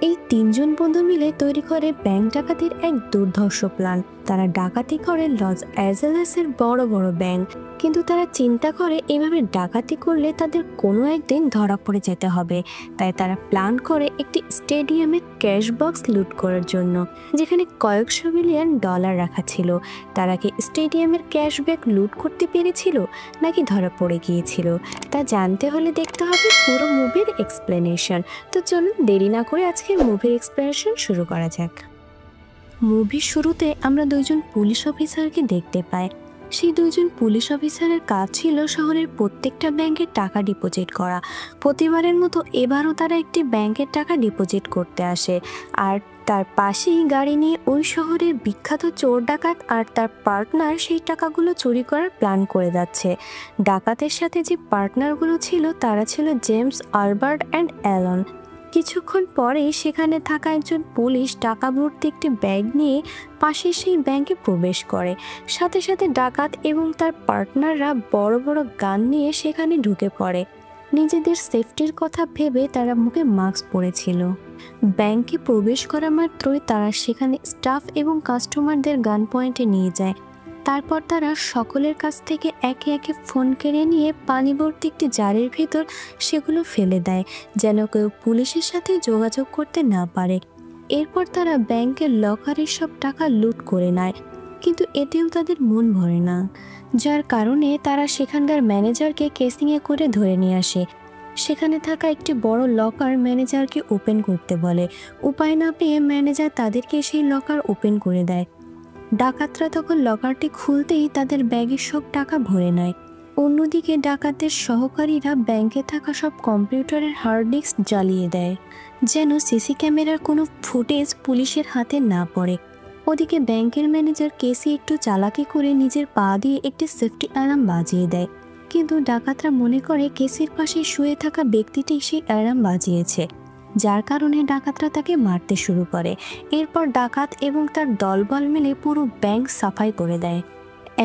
এই তিনজন বন্ধু মিলে তৈরি করে ব্যাংক ডাকাতির এক দুর্ধর্ষ প্ল্যান। তারা ডাকাতি করে লস অ্যাঞ্জেলেসের বড় বড় ব্যাংক, কিন্তু তারা চিন্তা করে এভাবে ডাকাতি করলে তাদের কোনো একদিন ধরা পড়ে যেতে হবে। তাই তারা প্ল্যান করে একটি স্টেডিয়ামে ক্যাশ বক্স লুট করার জন্য, যেখানে কয়েকশো মিলিয়ন ডলার রাখা ছিল। তারা কি স্টেডিয়ামের ক্যাশ ব্যাগ লুট করতে পেরেছিল নাকি ধরা পড়ে গিয়েছিল, তা জানতে হলে দেখতে হবে পুরো মুভির এক্সপ্লেনেশন। তো চলুন দেরি না করে আজকের মুভির এক্সপ্লেনেশন শুরু করা যাক। মুভির শুরুতে আমরা দুইজন পুলিশ অফিসারকে দেখতে পাই। সেই দুইজন পুলিশ অফিসারের কাজ ছিল শহরের প্রত্যেকটা ব্যাংকে টাকা ডিপোজিট করা। প্রতিবারের মতো এবারও তারা একটি ব্যাংকের টাকা ডিপোজিট করতে আসে, আর তার পাশেই গাড়ি নিয়ে ওই শহরের বিখ্যাত চোর ডাকাত আর তার পার্টনার সেই টাকাগুলো চুরি করার প্ল্যান করে যাচ্ছে। ডাকাতের সাথে যে পার্টনারগুলো ছিল তারা ছিল জেমস, আলবার্ট অ্যান্ড অ্যালন। কিছুক্ষণ পরেই সেখানে থাকা একজন পুলিশ টাকা ভর্তি একটি ব্যাগ নিয়ে পাশের সেই ব্যাংকে প্রবেশ করে। সাথে সাথে ডাকাত এবং তার পার্টনাররা বড় বড় গান নিয়ে সেখানে ঢুকে পড়ে। নিজেদের সেফটির কথা ভেবে তারা মুখে মাস্ক পরেছিল। ব্যাংকে প্রবেশ করা মাত্রই তারা সেখানে স্টাফ এবং কাস্টমারদের গান পয়েন্টে নিয়ে যায়। তারপর তারা সকলের কাছ থেকে একে একে ফোন কেড়ে নিয়ে পানি ভর্তি একটি জারের ভিতর সেগুলো ফেলে দেয়, যেন কেউ পুলিশের সাথে যোগাযোগ করতে না পারে। এরপর তারা ব্যাংকের লকারের সব টাকা লুট করে নেয়, কিন্তু এতেও তাদের মন ভরে না, যার কারণে তারা সেখানকার ম্যানেজারকে কেসিংয়ে করে ধরে নিয়ে আসে। সেখানে থাকা একটি বড় লকার ম্যানেজারকে ওপেন করতে বলে। উপায় না পেয়ে ম্যানেজার তাদেরকে সেই লকার ওপেন করে দেয়। ডাকাতরা তখন লকারটি খুলতেই তাদের ব্যাগের সব টাকা ভরে নেয়। অন্যদিকে ডাকাতের সহকারীরা ব্যাংকে থাকা সব কম্পিউটারের হার্ড ডিস্ক জ্বালিয়ে দেয়, যেন সিসি ক্যামেরার কোনো ফুটেজ পুলিশের হাতে না পড়ে। ওদিকে ব্যাংকের ম্যানেজার কেসি একটু চালাকি করে নিজের পা দিয়ে একটি সেফটি অ্যালার্ম বাজিয়ে দেয়, কিন্তু ডাকাতরা মনে করে কেসির পাশে শুয়ে থাকা ব্যক্তিটি সেই অ্যালার্ম বাজিয়েছে, যার কারণে ডাকাতরা তাকে মারতে শুরু করে। এরপর ডাকাত এবং তার দলবল মিলে পুরো ব্যাংক সাফাই করে দেয়,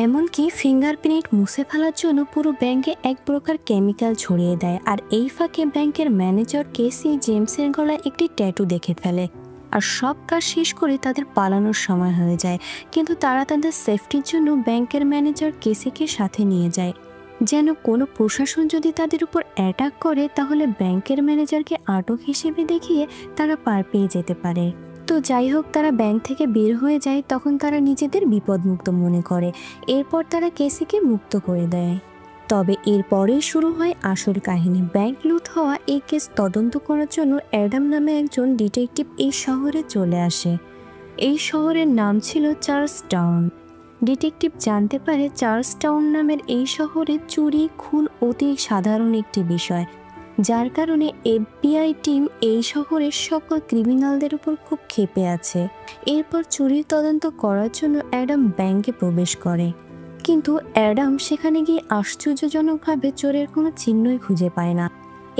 এমনকি ফিঙ্গারপ্রিন্ট মুছে ফেলার জন্য পুরো ব্যাংকে এক প্রকার কেমিক্যাল ছড়িয়ে দেয়। আর এই ফাঁকে ব্যাংকের ম্যানেজার কেসি জেমসের গলায় একটি ট্যাটু দেখে ফেলে। আর সব কাজ শেষ করে তাদের পালানোর সময় হয়ে যায়, কিন্তু তারা তাদের সেফটির জন্য ব্যাংকের ম্যানেজার কেসিকে সাথে নিয়ে যায়, যেন কোনো প্রশাসন যদি তাদের উপর অ্যাটাক করে তাহলে ব্যাংকের ম্যানেজারকে আটক হিসেবে দেখিয়ে তারা পার পেয়ে যেতে পারে। তো যাই হোক, তারা ব্যাংক থেকে বের হয়ে যায়। তখন তারা নিজেদের বিপদমুক্ত মনে করে। এরপর তারা কেসিকে মুক্ত করে দেয়। তবে এরপরেই শুরু হয় আসল কাহিনী। ব্যাংক লুট হওয়া এই কেস তদন্ত করার জন্য অ্যাডাম নামে একজন ডিটেকটিভ এই শহরে চলে আসে। এই শহরের নাম ছিল চার্লস টাউন। ডিটেকটিভ জানতে পারে চার্লস টাউন নামের এই শহরে চুরি খুন অতি সাধারণ একটি বিষয়, যার কারণে এফবিআই টিম এই শহরের সকল ক্রিমিনালদের উপর খুব ক্ষেপে আছে। এরপর চুরির তদন্ত করার জন্য অ্যাডাম ব্যাংকে প্রবেশ করে, কিন্তু অ্যাডাম সেখানে গিয়ে আশ্চর্যজনকভাবে চোরের কোনো চিহ্নই খুঁজে পায় না।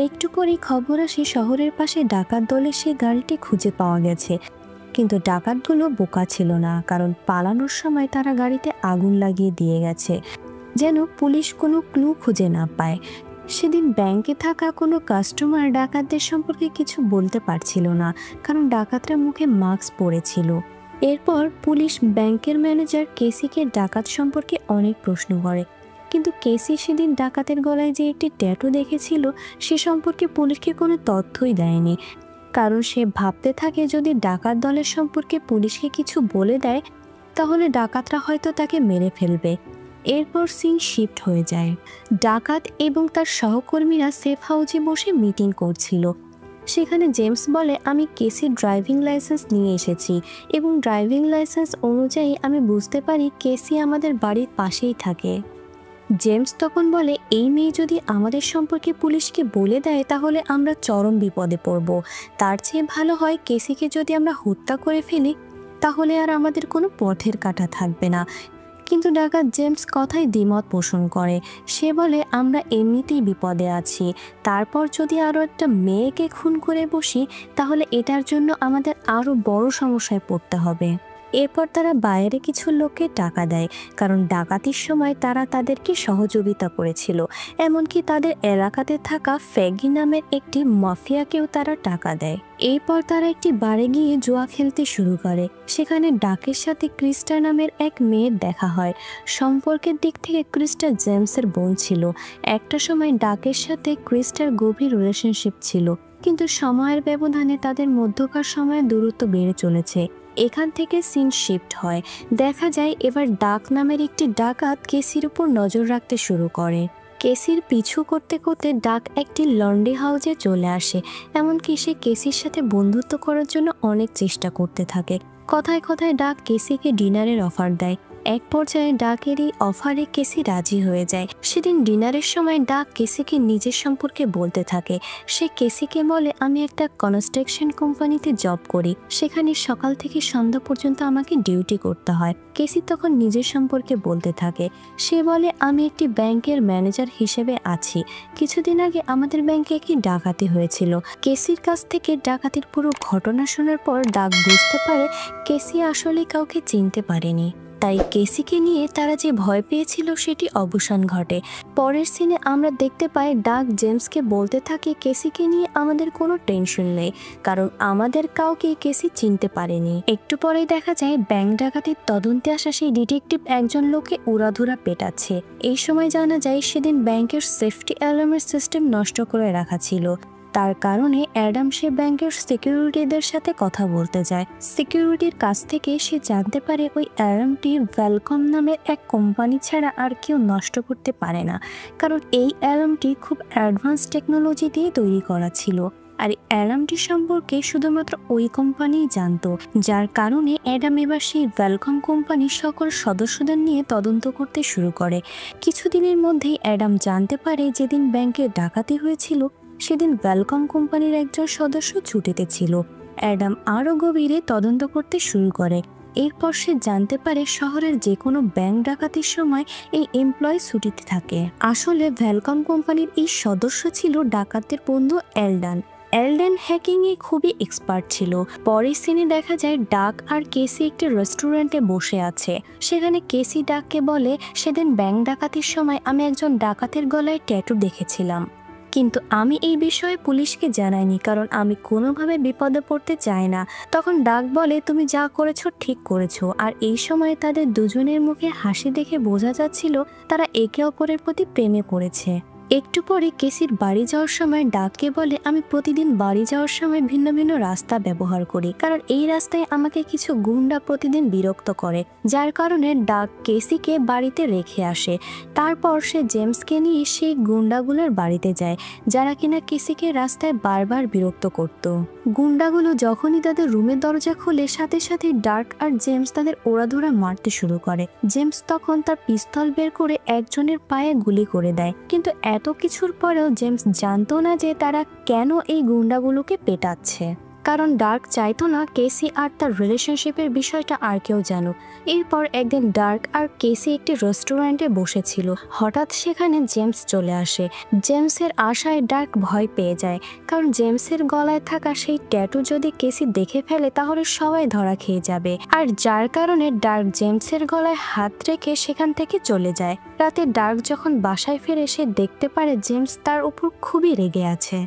একটু পরেই খবর আসে শহরের পাশে ডাকাত দলের সেই গাড়িটি খুঁজে পাওয়া গেছে, কিন্তু ডাকাতগুলো বোকা ছিল না, কারণ পালানোর সময় তারা গাড়িতে আগুন লাগিয়ে দিয়ে গেছে, যেন পুলিশ কোনো ক্লু খুঁজে না পায়। সেদিন ব্যাংকে থাকা কোনো কাস্টমার ডাকাতদের সম্পর্কে কিছু বলতে পারছিল না, কারণ ডাকাতরা মুখে মাস্ক পরেছিল। এরপর পুলিশ ব্যাংকের ম্যানেজার কেসিকে ডাকাত সম্পর্কে অনেক প্রশ্ন করে, কিন্তু কেসি সেদিন ডাকাতের গলায় যে একটি ট্যাটু দেখেছিল সে সম্পর্কে পুলিশকে কোনো তথ্যই দেয়নি, কারণ সে ভাবতে থাকে যদি ডাকাত দলের সম্পর্কে পুলিশকে কিছু বলে দেয় তাহলে ডাকাতরা হয়তো তাকে মেরে ফেলবে। এরপর সিন শিফট হয়ে যায়। ডাকাত এবং তার সহকর্মীরা সেফ হাউসে বসে মিটিং করছিল। সেখানে জেমস বলে, আমি কেসির ড্রাইভিং লাইসেন্স নিয়ে এসেছি এবং ড্রাইভিং লাইসেন্স অনুযায়ী আমি বুঝতে পারি কেসি আমাদের বাড়ির পাশেই থাকে। জেমস তখন বলে, এই মেয়ে যদি আমাদের সম্পর্কে পুলিশকে বলে দেয় তাহলে আমরা চরম বিপদে পড়ব। তার চেয়ে ভালো হয় কেসিকে যদি আমরা হত্যা করে ফেলি তাহলে আর আমাদের কোনো পথের কাঁটা থাকবে না। কিন্তু ডাকাত জেমস কথায় দ্বিমত পোষণ করে। সে বলে, আমরা এমনিতেই বিপদে আছি, তারপর যদি আরও একটা মেয়েকে খুন করে বসি তাহলে এটার জন্য আমাদের আরও বড় সমস্যায় পড়তে হবে। এরপর তারা বাইরে কিছু লোককে টাকা দেয়, কারণ ডাকাতির সময় তারা তাদেরকে সহযোগিতা করেছিল। এমনকি তাদের এলাকাতে থাকা ফ্যাগি নামের একটি মাফিয়াকেও তারা টাকা দেয়। এরপর তারা একটি বারে গিয়ে জুয়া খেলতে শুরু করে। সেখানে ডাকের সাথে ক্রিস্টা নামের এক মেয়ের দেখা হয়। সম্পর্কের দিক থেকে ক্রিস্টা জেমসের বোন ছিল। একটা সময় ডাকের সাথে ক্রিস্টার গভীর রিলেশনশিপ ছিল, কিন্তু সময়ের ব্যবধানে তাদের মধ্যকার সময়ের দূরত্ব বেড়ে চলেছে। এখান থেকে সিন শিফট হয়। দেখা যায় এবার ডাক নামের একটি ডাকাত কেসির উপর নজর রাখতে শুরু করে। কেসির পিছু করতে করতে ডাক একটি লন্ড্রি হাউসে চলে আসে। এমনকি সে কেসির সাথে বন্ধুত্ব করার জন্য অনেক চেষ্টা করতে থাকে। কথায় কথায় ডাক কেসিকে ডিনারের অফার দেয়। এক পর্যায়ে ডাকের এই অফারে কেসি রাজি হয়ে যায়। সেদিন ডিনারের সময় ডাক কেসিকে নিজের সম্পর্কে বলতে থাকে। সে কেসিকে বলে, আমি একটা কনস্ট্রাকশন কোম্পানিতে জব করি, সেখানে সকাল থেকে সন্ধ্যা পর্যন্ত আমাকে ডিউটি করতে হয়। কেসি তখন নিজের সম্পর্কে বলতে থাকে। সে বলে, আমি একটি ব্যাংকের ম্যানেজার হিসেবে আছি। কিছুদিন আগে আমাদের ব্যাংকে একটি ডাকাতি হয়েছিল। কেসির কাছ থেকে ডাকাতির পুরো ঘটনা শোনার পর ডাক বুঝতে পারে কেসি আসলে কাউকে চিনতে পারেনি। তাই কেসিকে নিয়ে তারা যে ভয় পেয়েছিল সেটি অবসান ঘটে। পরের সিনে আমরা দেখতে পাই ডাক জেমসকে বলতে থাকে, কেসিকে নিয়ে আমাদের কোনো টেনশন নেই, কারণ আমাদের কাউকে কেসি চিনতে পারেনি। একটু পরেই দেখা যায় ব্যাংক ডাকাতির তদন্তে আসা সেই ডিটেকটিভ একজন লোককে উড়াধুরা পেটাচ্ছে। এই সময় জানা যায় সেদিন ব্যাংকের সেফটি অ্যালার্মের সিস্টেম নষ্ট করে রাখা ছিল। তার কারণে অ্যাডাম সে ব্যাংকের সিকিউরিটিদের সাথে কথা বলতে যায়। সিকিউরিটির কাছ থেকে সে জানতে পারে ওই অ্যালার্মটি ওয়েলকম নামের এক কোম্পানি ছাড়া আর কেউ নষ্ট করতে পারে না, কারণ এই অ্যালার্মটি খুব অ্যাডভান্স টেকনোলজি দিয়ে তৈরি করা ছিল। আর অ্যালার্মটি সম্পর্কে শুধুমাত্র ওই কোম্পানিই জানতো, যার কারণে অ্যাডাম এবার সেই ওয়েলকম কোম্পানির সকল সদস্যদের নিয়ে তদন্ত করতে শুরু করে। কিছুদিনের মধ্যেই অ্যাডাম জানতে পারে যেদিন ব্যাংকে ডাকাতি হয়েছিল সেদিন ওয়েলকম কোম্পানির একজন সদস্য ছুটিতে ছিল। অ্যাডাম আরও গভীরে তদন্ত করতে শুরু করে। এরপর সে জানতে পারে শহরের যে কোনো ব্যাংক ডাকাতির সময় এই এমপ্লয়ি ছুটিতে থাকে। আসলে ওয়েলকম কোম্পানির এই সদস্য ছিল ডাকাতদের বন্ধু এলডান। এলডেন হ্যাকিংয়ে খুবই এক্সপার্ট ছিল। পরের সিনে দেখা যায় ডাক আর কেসি একটি রেস্টুরেন্টে বসে আছে। সেখানে কেসি ডাককে বলে, সেদিন ব্যাংক ডাকাতির সময় আমি একজন ডাকাতের গলায় ট্যাটু দেখেছিলাম, কিন্তু আমি এই বিষয়ে পুলিশকে জানাইনি, কারণ আমি কোনোভাবে বিপদে পড়তে চাই না। তখন ডাক বলে, তুমি যা করেছো ঠিক করেছো। আর এই সময় তাদের দুজনের মুখে হাসি দেখে বোঝা যাচ্ছিল তারা একে অপরের প্রতি প্রেমে পড়েছে। একটু পরে কেসির বাড়ি যাওয়ার সময় ডাককে বলে, আমি প্রতিদিন বাড়ি যাওয়ার সময় ভিন্ন ভিন্ন রাস্তা ব্যবহার করি, কারণ এই রাস্তায় আমাকে কিছু গুন্ডা প্রতিদিন বিরক্ত করে, যার কারণে ডাক কেসিকে বাড়িতে রেখে আসে। তারপর সে জেমসকে নিয়ে সেই গুন্ডাগুলোর বাড়িতে যায়, যারা কিনা কেসিকে রাস্তায় বারবার বিরক্ত করত। গুন্ডাগুলো যখনই তাদের রুমের দরজা খুলে, সাথে সাথে ডার্ক আর জেমস তাদের ওড়াধুরা মারতে শুরু করে। জেমস তখন তার পিস্তল বের করে একজনের পায়ে গুলি করে দেয়, কিন্তু এত কিছুর পরেও জেমস জানতো না যে তারা কেন এই গুন্ডাগুলোকে পেটাচ্ছে, কারণ ডার্ক চাইতো না কেসি আর তার রিলেশনশিপের বিষয়টা আর কেউ জানুক। এরপর একদিন ডার্ক আর কেসি একটি রেস্টুরেন্টে বসেছিল। হঠাৎ সেখানে জেমস চলে আসে। জেমসের আশায় ডার্ক ভয় পেয়ে যায়, কারণ জেমসের গলায় থাকা সেই ট্যাটু যদি কেসি দেখে ফেলে তাহলে সবাই ধরা খেয়ে যাবে, আর যার কারণে ডার্ক জেমসের গলায় হাত রেখে সেখান থেকে চলে যায়। রাতে ডার্ক যখন বাসায় ফিরে সে দেখতে পারে জেমস তার উপর খুবই রেগে আছে।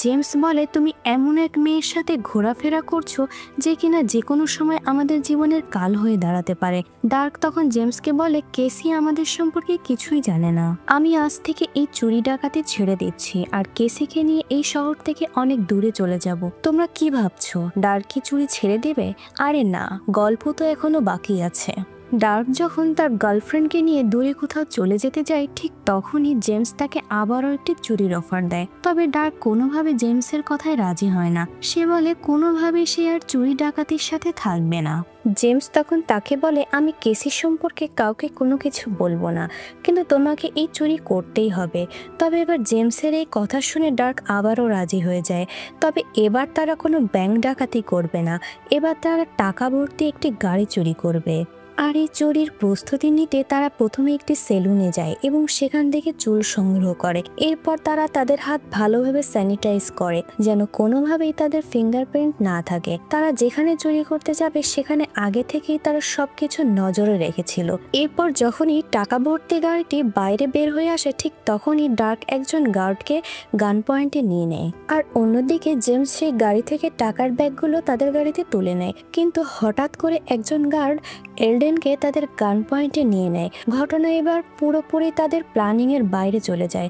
জেমস বলে, তুমি এমন এক মেয়ের সাথে ঘোরাফেরা করছো যে কিনা যে কোনো সময় আমাদের জীবনের কাল হয়ে দাঁড়াতে পারে। ডার্ক তখন জেমসকে বলে, কেসি আমাদের সম্পর্কে কিছুই জানে না। আমি আজ থেকে এই চুরি ডাকাতি ছেড়ে দিচ্ছি আর কেসিকে নিয়ে এই শহর থেকে অনেক দূরে চলে যাব। তোমরা কি ভাবছো ডার্ক কি চুরি ছেড়ে দেবে? আরে না, গল্প তো এখনো বাকি আছে। ডার্ক যখন তার গার্লফ্রেন্ডকে নিয়ে দূরে কোথাও চলে যেতে যায়, ঠিক তখনই জেমস তাকে আবারও একটি চুরির অফার দেয়। তবে ডার্ক কোনোভাবে জেমসের কথায় রাজি হয় না। সে বলে কোনোভাবে সে আর চুরি ডাকাতির সাথে থাকবে না। জেমস তখন তাকে বলে, আমি কেসি সম্পর্কে কাউকে কোনো কিছু বলবো না, কিন্তু তোমাকে এই চুরি করতেই হবে। তবে এবার জেমসের এই কথা শুনে ডার্ক আবারও রাজি হয়ে যায়। তবে এবার তারা কোনো ব্যাংক ডাকাতি করবে না, এবার তারা টাকা ভর্তি একটি গাড়ি চুরি করবে। আর এই চুরির প্রস্তুতি নিতে তারা প্রথমে একটি সেলুনে যায় এবং সেখান থেকে চুল সংগ্রহ করে। এরপর তারা তাদের হাত ভালোভাবে স্যানিটাইজ করে যেন কোনোভাবেই তাদের ফিঙ্গারপ্রিন্ট না থাকে। তারা যেখানে চুরি করতে যাবে সেখানে আগে থেকেই তারা সবকিছু নজরে রেখেছিল। এরপর যখনই টাকা ভর্তি গাড়িটি বাইরে বের হয়ে আসে ঠিক তখনই ডার্ক একজন গার্ডকে গান পয়েন্টে নিয়ে নেয়। আর অন্যদিকে জেমস সেই গাড়ি থেকে টাকার ব্যাগগুলো তাদের গাড়িতে তুলে নেয়। কিন্তু হঠাৎ করে একজন গার্ড এলডেনকে তাদের গান পয়েন্টে নিয়ে নেয়। ঘটনা এবার পুরোপুরি তাদের প্ল্যানিং এর বাইরে চলে যায়।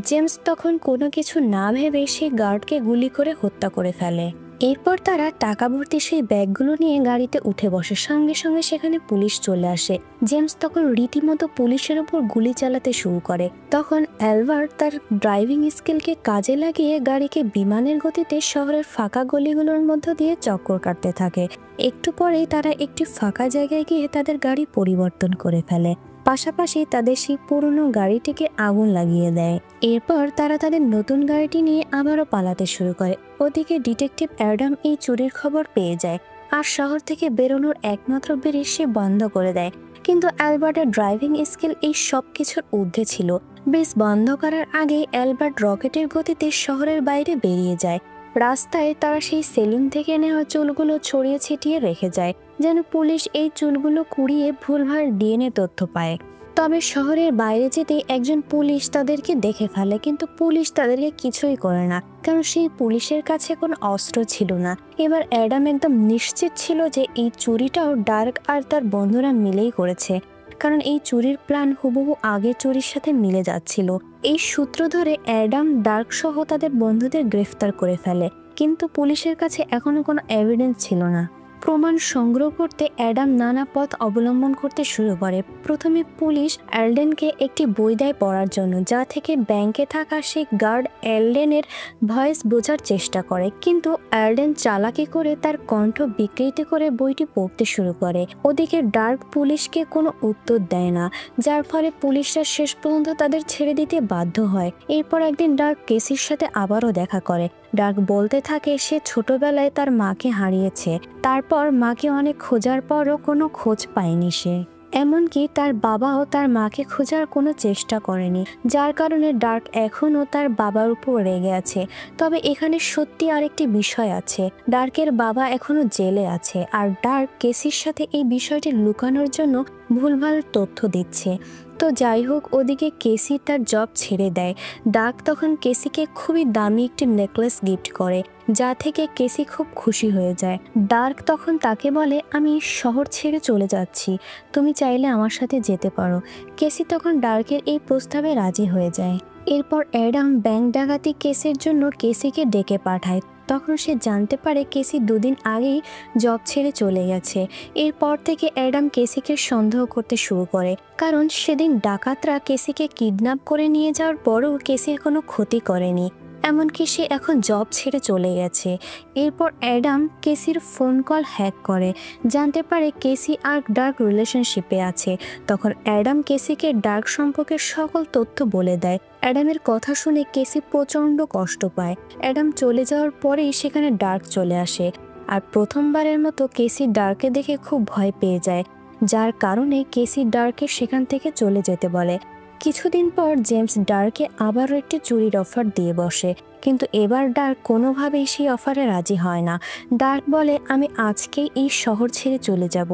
জেমস তখন কোনো কিছু না ভেবে সেই গার্ডকে গুলি করে হত্যা করে ফেলে। এরপর তারা টাকা ভর্তি সেই ব্যাগগুলো নিয়ে গাড়িতে উঠে বসে। সঙ্গে সঙ্গে সেখানে পুলিশ চলে আসে। জেমস তখন রীতিমতো পুলিশের উপর গুলি চালাতে শুরু করে। তখন অ্যালবার্ট তার ড্রাইভিং স্কিলকে কাজে লাগিয়ে গাড়িকে বিমানের গতিতে শহরের ফাঁকা গলিগুলোর মধ্য দিয়ে চক্কর কাটতে থাকে। একটু পরেই তারা একটি ফাঁকা জায়গায় গিয়ে তাদের গাড়ি পরিবর্তন করে ফেলে। পাশাপাশি তাদের সেই পুরনো গাড়িটিকে আগুন লাগিয়ে দেয়। এরপর তারা তাদের নতুন গাড়িটি নিয়ে আবারও পালাতে শুরু করে। ওদিকে ডিটেকটিভ অ্যাডাম এই চুরির খবর পেয়ে যায় আর শহর থেকে বেরোনোর একমাত্র ব্রিজ সে বন্ধ করে দেয়। কিন্তু অ্যালবার্টের ড্রাইভিং স্কিল এই সব কিছুর ঊর্ধ্বে ছিল। ব্রিজ বন্ধ করার আগেই অ্যালবার্ট রকেটের গতিতে শহরের বাইরে বেরিয়ে যায়। রাস্তায় তারা সেই সেলুন থেকে নেওয়া চুলগুলো ছড়িয়ে ছিটিয়ে রেখে যায় যেন পুলিশ এই চুলগুলো কুড়িয়ে ভুলভাল ডিএনএ তথ্য পায়। তবে শহরের বাইরে যেতেই একজন পুলিশ তাদেরকে দেখে ফেলে, কিন্তু পুলিশ তাদেরকে কিছুই করে না, কারণ সেই পুলিশের কাছে কোনো অস্ত্র ছিল না। এবার অ্যাডাম একদম নিশ্চিত ছিল যে এই চুরিটাও ডার্ক আর তার বন্ধুরা মিলেই করেছে, কারণ এই চুরির প্ল্যান হুবহু আগের চুরির সাথে মিলে যাচ্ছিল। এই সূত্র ধরে অ্যাডাম ডার্ক সহ তাদের বন্ধুদের গ্রেফতার করে ফেলে, কিন্তু পুলিশের কাছে এখনো কোনো এভিডেন্স ছিল না। প্রমাণ সংগ্রহ করতে অ্যাডাম নানা পথ অবলম্বন করতে শুরু করে। প্রথমে পুলিশ এলডেনকে একটি বই দেয় পড়ার জন্য, যা থেকে ব্যাংকে থাকা সেই গার্ড এলডেনের ভয়েস বোঝার চেষ্টা করে, কিন্তু এলডেন চালাকি করে তার কণ্ঠ বিকৃতি করে বইটি পড়তে শুরু করে। ওদিকে ডার্ক পুলিশকে কোনো উত্তর দেয় না, যার ফলে পুলিশরা শেষ পর্যন্ত তাদের ছেড়ে দিতে বাধ্য হয়। এরপর একদিন ডার্ক কেসির সাথে আবারও দেখা করে। ডার্ক বলতে থাকে সে ছোটবেলায় তার মাকে হারিয়েছে, তারপর মাকে অনেক খোঁজার পরও কোনো খোঁজ পায়নি সে, এমনকি তার বাবাও তার মাকে খোঁজার কোনো চেষ্টা করেনি, যার কারণে ডার্ক এখনও তার বাবার উপর রেগে আছে। তবে এখানে সত্যি আরেকটি বিষয় আছে, ডার্কের বাবা এখনো জেলে আছে আর ডার্ক কেসির সাথে এই বিষয়টি লুকানোর জন্য ভুলভাল তথ্য দিচ্ছে। তো যাই হোক, ওদিকে কেসি তার জব ছেড়ে দেয়। ডার্ক তখন কেসিকে খুবই দামি একটি নেকলেস গিফট করে, যা থেকে কেসি খুব খুশি হয়ে যায়। ডার্ক তখন তাকে বলে, আমি শহর ছেড়ে চলে যাচ্ছি, তুমি চাইলে আমার সাথে যেতে পারো। কেসি তখন ডার্কের এই প্রস্তাবে রাজি হয়ে যায়। এরপর অ্যাডাম ব্যাংক ডাকাতি কেসের জন্য কেসিকে ডেকে পাঠায়। তখন সে জানতে পারে কেসি দুদিন আগেই জব ছেড়ে চলে গেছে। এরপর থেকে অ্যাডাম কেসিকে সন্দেহ করতে শুরু করে, কারণ সেদিন ডাকাতরা কেসিকে কিডন্যাপ করে নিয়ে যাওয়ার পরও কেসি কোনো ক্ষতি করেনি, এমনকি সে এখন জব ছেড়ে চলে গেছে। এরপর অ্যাডাম কেসির ফোন কল হ্যাক করে, জানতে পারে কেসি আর ডার্ক রিলেশনশিপে আছে। তখন অ্যাডাম কেসিকে ডার্ক সম্পর্কে সকল তথ্য বলে দেয়। অ্যাডামের কথা শুনে কেসি প্রচণ্ড কষ্ট পায়। অ্যাডাম চলে যাওয়ার পরেই সেখানে ডার্ক চলে আসে, আর প্রথমবারের মতো কেসি ডার্কে দেখে খুব ভয় পেয়ে যায়, যার কারণে কেসি ডার্কে সেখান থেকে চলে যেতে বলে। কিছুদিন পর জেমস ডার্কে আবারও একটি চুরির অফার দিয়ে বসে, কিন্তু এবার ডার্ক কোনোভাবেই সেই অফারে রাজি হয় না। ডার্ক বলে, আমি আজকেই এই শহর ছেড়ে চলে যাব।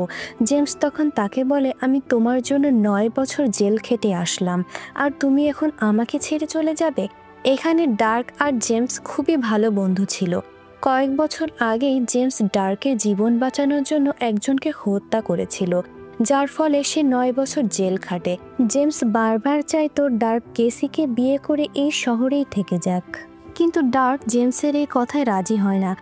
জেমস তখন তাকে বলে, আমি তোমার জন্য 9 বছর জেল খেটে আসলাম, আর তুমি এখন আমাকে ছেড়ে চলে যাবে? এখানে ডার্ক আর জেমস খুবই ভালো বন্ধু ছিল। কয়েক বছর আগেই জেমস ডার্কের জীবন বাঁচানোর জন্য একজনকে হত্যা করেছিল, যার ফলে সে 9 বছর জেল খাটে। জেমস বারবার চাইতো ডার্ক কেসিকে বিয়ে করে এই শহরেই থেকে যাক, কিন্তু ডার্ক জেমসের এই কথায় রাজি হয় না।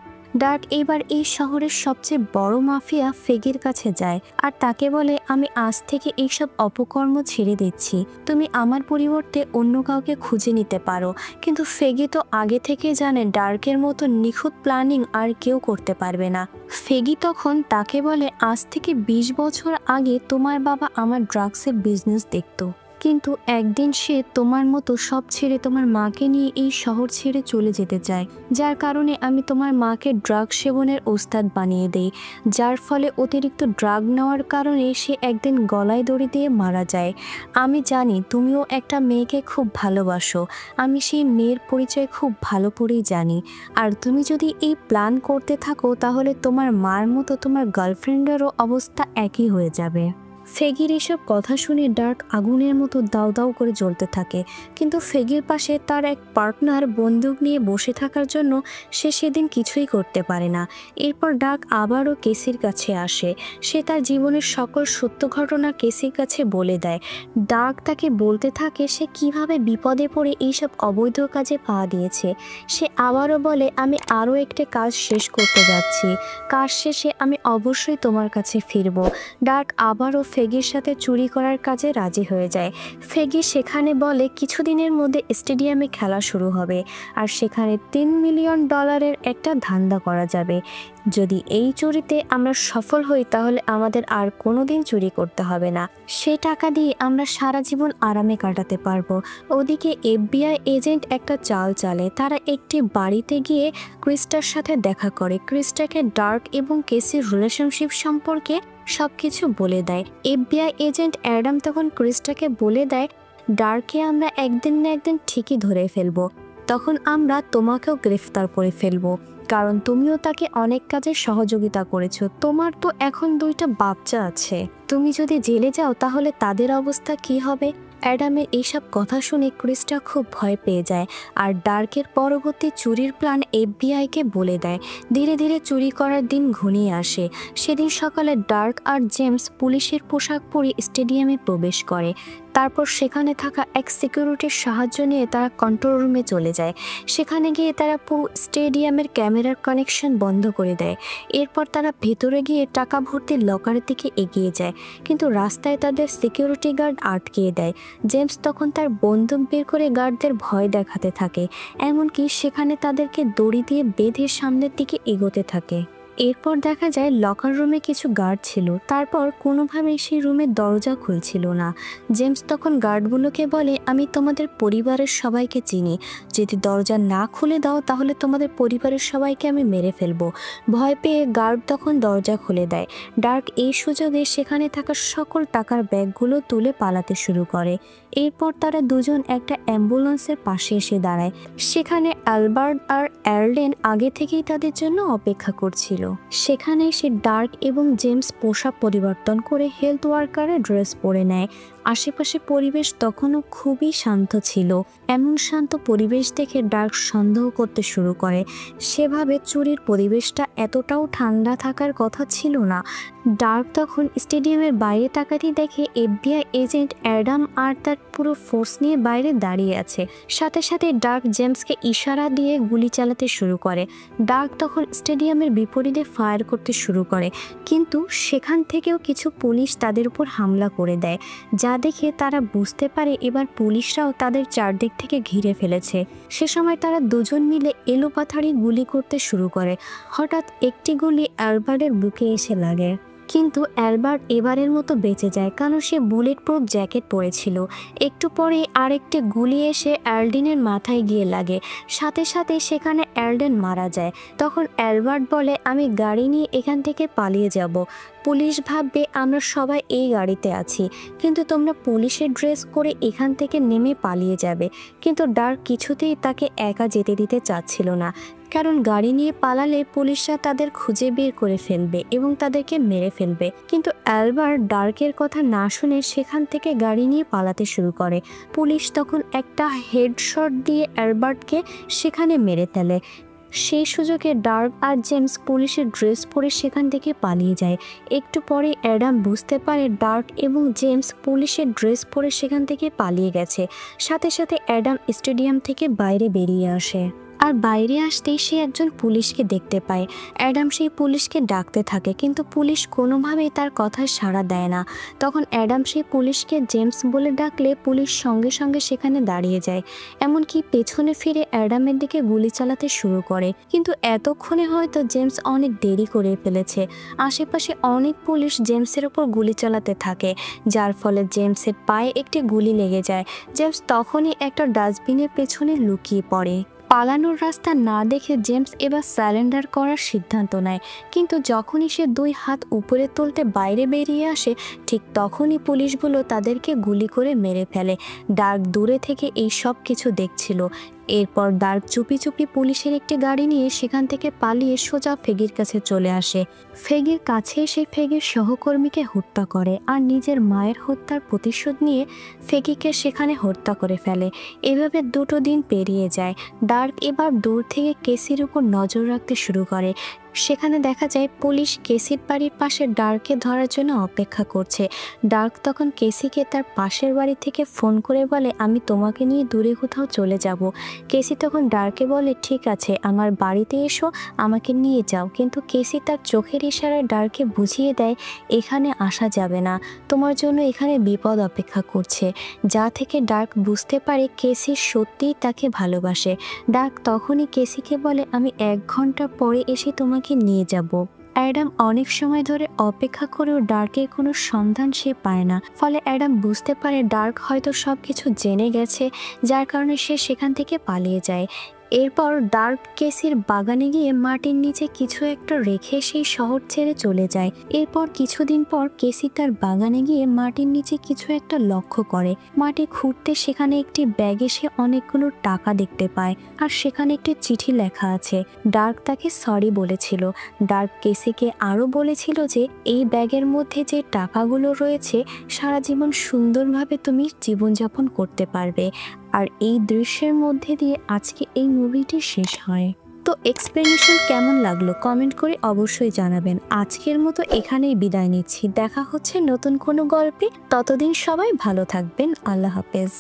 ডার্ক এবার এই শহরের সবচেয়ে বড় মাফিয়া ফেগির কাছে যায় আর তাকে বলে, আমি আজ থেকে এইসব অপকর্ম ছেড়ে দিচ্ছি, তুমি আমার পরিবর্তে অন্য কাউকে খুঁজে নিতে পারো। কিন্তু ফেগি তো আগে থেকে জানে ডার্কের মতো নিখুঁত প্ল্যানিং আর কেউ করতে পারবে না। ফেগি তখন তাকে বলে, আজ থেকে 20 বছর আগে তোমার বাবা আমার ড্রাগসের বিজনেস দেখতো, কিন্তু একদিন সে তোমার মতো সব ছেড়ে তোমার মাকে নিয়ে এই শহর ছেড়ে চলে যেতে চায়, যার কারণে আমি তোমার মাকে ড্রাগ সেবনের ওস্তাদ বানিয়ে দেই, যার ফলে অতিরিক্ত ড্রাগ নেওয়ার কারণে সে একদিন গলায় দড়ি দিয়ে মারা যায়। আমি জানি তুমিও একটা মেয়েকে খুব ভালোবাসো, আমি সেই মেয়ের পরিচয় খুব ভালো করেই জানি। আর তুমি যদি এই প্ল্যান করতে থাকো তাহলে তোমার মার মতো তোমার গার্লফ্রেন্ডেরও অবস্থা একই হয়ে যাবে। ফেগির এসব কথা শুনে ডার্ক আগুনের মতো দাউ দাউ করে জ্বলতে থাকে, কিন্তু ফেগির পাশে তার এক পার্টনার বন্দুক নিয়ে বসে থাকার জন্য সে সেদিন কিছুই করতে পারে না। এরপর ডার্ক আবারও কেসির কাছে আসে, সে তার জীবনের সকল সত্য ঘটনা কেসির কাছে বলে দেয়। ডার্ক তাকে বলতে থাকে সে কিভাবে বিপদে পড়ে এইসব অবৈধ কাজে পা দিয়েছে। সে আবারও বলে, আমি আরও একটা কাজ শেষ করতে যাচ্ছি, কাজ শেষে আমি অবশ্যই তোমার কাছে ফিরব। ডার্ক আবারও ফেগির সাথে চুরি করার কাজে রাজি হয়ে যায়। ফেগি সেখানে বলে কিছুদিনের মধ্যে স্টেডিয়ামে খেলা শুরু হবে আর সেখানে $3 মিলিয়ন একটা ধান্দা করা যাবে। যদি এই চুরিতে আমরা সফল হই তাহলে আমাদের আর কোনোদিন চুরি করতে হবে না, সে টাকা দিয়ে আমরা সারা জীবন আরামে কাটাতে পারবো। ওদিকে FBI এজেন্ট একটা চাল চালে, তারা একটি বাড়িতে গিয়ে ক্রিস্টার সাথে দেখা করে। ক্রিস্টাকে ডার্ক এবং কেসির রিলেশনশিপ সম্পর্কে সবকিছু বলে দেয়। FBI এজেন্ট অ্যাডাম তখন ক্রিস্টাকে বলে দেয়, ডার্ককে আমরা একদিন না একদিন ঠিকই ধরে ফেলবো, তখন আমরা তোমাকেও গ্রেফতার করে ফেলবো, কারণ তুমিও তাকে অনেক কাজে সহযোগিতা করেছো। তোমার তো এখন 2টা বাচ্চা আছে, তুমি যদি জেলে যাও তাহলে তাদের অবস্থা কি হবে? অ্যাডামের এইসব কথা শুনে ক্রিস্টা খুব ভয় পেয়ে যায় আর ডার্কের পরবর্তী চুরির প্ল্যান FBIকে বলে দেয়। ধীরে ধীরে চুরি করার দিন ঘনিয়ে আসে। সেদিন সকালে ডার্ক আর জেমস পুলিশের পোশাক পরে স্টেডিয়ামে প্রবেশ করে। তারপর সেখানে থাকা এক সিকিউরিটির সাহায্য নিয়ে তারা কন্ট্রোল রুমে চলে যায়। সেখানে গিয়ে তারা পুরো স্টেডিয়ামের ক্যামেরার কানেকশন বন্ধ করে দেয়। এরপর তারা ভেতরে গিয়ে টাকা ভর্তি লকারের দিকে এগিয়ে যায়, কিন্তু রাস্তায় তাদের সিকিউরিটি গার্ড আটকিয়ে দেয়। জেমস তখন তার বন্দুক বের করে গার্ডদের ভয় দেখাতে থাকে, এমনকি সেখানে তাদেরকে দড়ি দিয়ে বেঁধে সামনের দিকে এগোতে থাকে। এরপর দেখা যায় লকার রুমে কিছু গার্ড ছিল, তারপর কোনোভাবেই সেই রুমের দরজা খুলছিল না। জেমস তখন গার্ডগুলোকে বলে, আমি তোমাদের পরিবারের সবাইকে চিনি, যদি দরজা না খুলে দাও তাহলে তোমাদের পরিবারের সবাইকে আমি মেরে ফেলবো। ভয় পেয়ে গার্ড তখন দরজা খুলে দেয়। ডার্ক এই সুযোগে সেখানে থাকা সকল টাকার ব্যাগগুলো তুলে পালাতে শুরু করে। এরপর তারা দুজন একটা অ্যাম্বুলেন্সের পাশে এসে দাঁড়ায়। সেখানে অ্যালবার্ট আর অ্যারলেন আগে থেকেই তাদের জন্য অপেক্ষা করছিল। সেখানে সে ডার্ক এবং জেমস পোশাক পরিবর্তন করে হেলথ ওয়ার্কারের ড্রেস পরে নেয়। আশেপাশে পরিবেশ তখনও খুবই শান্ত ছিল। এমন শান্ত পরিবেশ দেখে ডার্ক সন্দেহ করতে শুরু করে। সেভাবে চুরির পরিবেশটা এতটাও ঠান্ডা থাকার কথা ছিল না। ডার্ক তখন স্টেডিয়ামের বাইরে তাকাতেই দেখে FBI এজেন্ট অ্যাডাম আর তার পুরো ফোর্স নিয়ে বাইরে দাঁড়িয়ে আছে। সাথে সাথে ডার্ক জেমসকে ইশারা দিয়ে গুলি চালাতে শুরু করে। ডার্ক তখন স্টেডিয়ামের বিপরীতে ফায়ার করতে শুরু করে, কিন্তু সেখান থেকেও কিছু পুলিশ তাদের উপর হামলা করে দেয়, যা দেখে তারা বুঝতে পারে এবার পুলিশরাও তাদের চারদিক থেকে ঘিরে ফেলেছে। সে সময় তারা দুজন মিলে এলোপাথারি গুলি করতে শুরু করে। হঠাৎ একটি গুলি অ্যালবার্টের বুকে এসে লাগে, কিন্তু অ্যালবার্ট এবারের মতো বেঁচে যায়, কারণ সে বুলেট প্রুফ জ্যাকেট পরেছিল। একটু পরে আরেকটি গুলি এসে অ্যালডিনের মাথায় গিয়ে লাগে, সাথে সাথে সেখানে অ্যালডেন মারা যায়। তখন অ্যালবার্ট বলে, আমি গাড়ি নিয়ে এখান থেকে পালিয়ে যাব, পুলিশ ভাববে আমরা সবাই এই গাড়িতে আছি, কিন্তু তোমরা পুলিশের ড্রেস করে এখান থেকে নেমে পালিয়ে যাবে। কিন্তু ডার্ক কিছুতেই তাকে একা যেতে দিতে চাচ্ছিল না, কারণ গাড়ি নিয়ে পালালে পুলিশরা তাদের খুঁজে বের করে ফেলবে এবং তাদেরকে মেরে ফেলবে। কিন্তু অ্যালবার্ট ডার্কের কথা না শুনে সেখান থেকে গাড়ি নিয়ে পালাতে শুরু করে। পুলিশ তখন একটা হেডশট দিয়ে অ্যালবার্টকে সেখানে মেরে ফেলে। সেই সুযোগে ডার্ক আর জেমস পুলিশের ড্রেস পরে সেখান থেকে পালিয়ে যায়। একটু পরে অ্যাডাম বুঝতে পারে ডার্ক এবং জেমস পুলিশের ড্রেস পরে সেখান থেকে পালিয়ে গেছে। সাথে সাথে অ্যাডাম স্টেডিয়াম থেকে বাইরে বেরিয়ে আসে। আর বাইরে আসতেই সে একজন পুলিশকে দেখতে পায়। অ্যাডাম সেই পুলিশকে ডাকতে থাকে, কিন্তু পুলিশ কোনোভাবেই তার কথায় সাড়া দেয় না। তখন অ্যাডাম সেই পুলিশকে জেমস বলে ডাকলে পুলিশ সঙ্গে সঙ্গে সেখানে দাঁড়িয়ে যায়, এমনকি পেছনে ফিরে অ্যাডামের দিকে গুলি চালাতে শুরু করে। কিন্তু এতক্ষণে হয়তো জেমস অনেক দেরি করে ফেলেছে। আশেপাশে অনেক পুলিশ জেমসের ওপর গুলি চালাতে থাকে, যার ফলে জেমসের পায়ে একটি গুলি লেগে যায়। জেমস তখনই একটা ডাস্টবিনের পেছনে লুকিয়ে পড়ে। পালানোর রাস্তা না দেখে জেমস এবার সারেন্ডার করার সিদ্ধান্ত নেয়, কিন্তু যখনই সে 2 হাত উপরে তুলতে বাইরে বেরিয়ে আসে, ঠিক তখনই পুলিশগুলো তাদেরকে গুলি করে মেরে ফেলে। ডার্ক দূরে থেকে এই সব কিছু দেখছিল। এরপর ডার্ক চুপি চুপি পুলিশের একটি গাড়ি নিয়ে সেখান থেকে পালিয়ে সোজা ফেগির কাছে চলে আসে। ফেগির কাছে এসে ফেগির সহকর্মীকে হত্যা করে আর নিজের মায়ের হত্যার প্রতিশোধ নিয়ে ফেগিকে সেখানে হত্যা করে ফেলে। এভাবে 2 দিন পেরিয়ে যায়। ডার্ক এবার দূর থেকে কেসির উপর নজর রাখতে শুরু করে। সেখানে দেখা যায় পুলিশ কেসির বাড়ির পাশে ডার্ককে ধরার জন্য অপেক্ষা করছে। ডার্ক তখন কেসিকে তার পাশের বাড়ি থেকে ফোন করে বলে, আমি তোমাকে নিয়ে দূরে কোথাও চলে যাব। কেসি তখন ডার্ককে বলে, ঠিক আছে, আমার বাড়িতে এসো, আমাকে নিয়ে যাও। কিন্তু কেসি তার চোখের ইশারায় ডার্ককে বুঝিয়ে দেয়, এখানে আসা যাবে না, তোমার জন্য এখানে বিপদ অপেক্ষা করছে। যা থেকে ডার্ক বুঝতে পারে কেসি সত্যিই তাকে ভালোবাসে। ডার্ক তখনই কেসিকে বলে, আমি 1 ঘন্টা পরে এসে তোমাকে নিয়ে যাব। অ্যাডাম অনেক সময় ধরে অপেক্ষা করেও ডার্কের কোনো সন্ধান সে পায় না। ফলে অ্যাডাম বুঝতে পারে ডার্ক হয়তো সবকিছু জেনে গেছে, যার কারণে সে সেখান থেকে পালিয়ে যায়। এরপর ডার্ক কেসির বাগানে গিয়ে মাটির নিচে কিছু একটা রেখে সেই শহর ছেড়ে চলে যায়। এরপর কিছুদিন পর কেসি তার বাগানে গিয়ে মাটির নিচে কিছু একটা লক্ষ্য করে। মাটি খুঁড়তে সেখানে একটি ব্যাগে সে অনেকগুলো টাকা দেখতে পায়, আর সেখানে একটি চিঠি লেখা আছে। ডার্ক তাকে সরি বলেছিল। ডার্ক কেসিকে আরও বলেছিল যে এই ব্যাগের মধ্যে যে টাকাগুলো রয়েছে, সারা জীবন সুন্দরভাবে তুমি জীবনযাপন করতে পারবে। আর এই দৃশ্যের মধ্যে দিয়ে আজকে এই মুভিটি শেষ হয়। তো এক্সপ্লেনেশন কেমন লাগলো কমেন্ট করে অবশ্যই জানাবেন। আজকের মতো এখানেই বিদায় নিচ্ছি। দেখা হচ্ছে নতুন কোনো গল্পে। ততদিন সবাই ভালো থাকবেন। আল্লাহ হাফেজ।